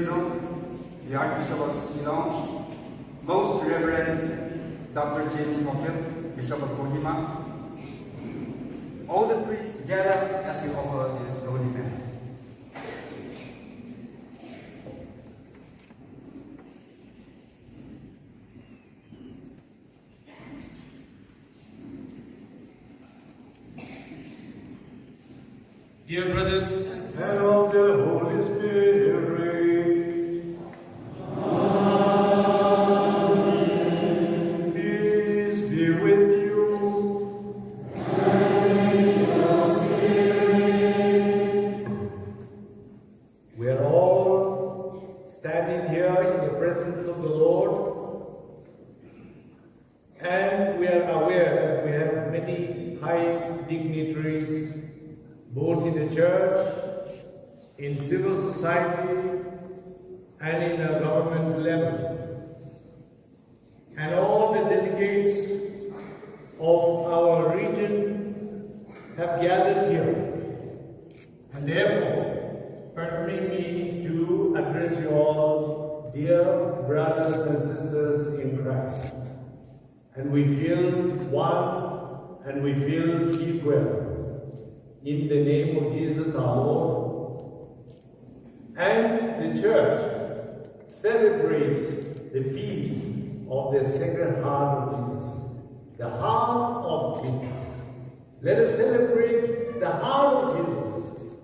the Archbishop of Shillong, Most Reverend Dr. James Mokil, Bishop of Kohima, all the priests gather as we offer this holy mass. Dear brothers and sisters, and of the Holy Spirit. Amen. Peace be with you. We are all standing here in the presence of the Lord, and we are aware that we have many high dignitaries both in the church, in civil society, and in a government level. And all the delegates of our region have gathered here. And therefore, permit me to address you all, dear brothers and sisters in Christ. And we feel one, and we feel equal. In the name of Jesus our Lord. And the church celebrates the feast of the Sacred Heart of Jesus. The heart of Jesus. Let us celebrate the heart of Jesus,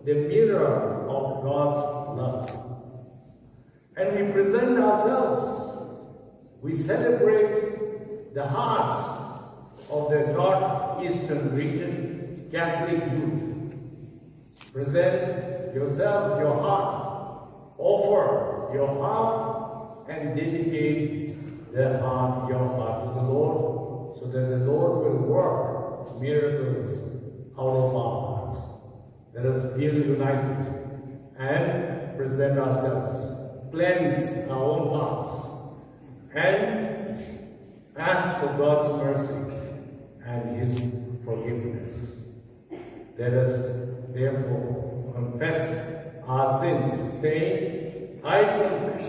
the mirror of God's love. And we present ourselves. We celebrate the hearts of the northeastern region, Catholic youth. Present yourself, your heart, offer your heart, and dedicate your heart to the Lord, so that the Lord will work miracles out of our hearts. Let us feel united and present ourselves, cleanse our own hearts, and ask for God's mercy and His forgiveness. Let us therefore confess our sins, saying, I confess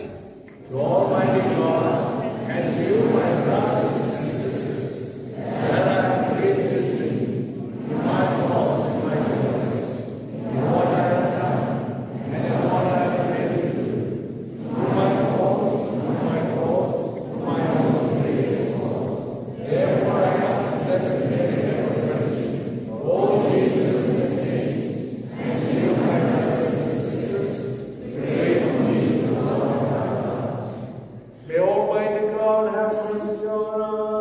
to Almighty God and to you, my brothers and sisters, that I have greatly sinned in my thoughts and my words, in what I have done and in what I have failed to do, through my fault, through my own greatest fault. Therefore I ask blessed Mary, ever Virgin, all angels, may Almighty God have mercy on us.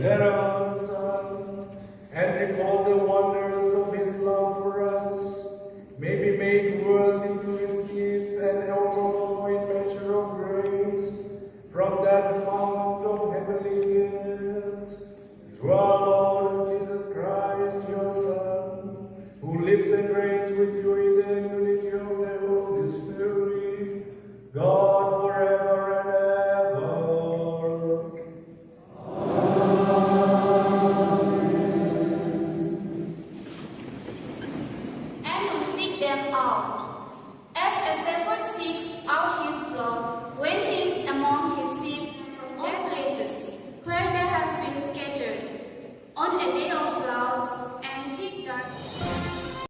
There are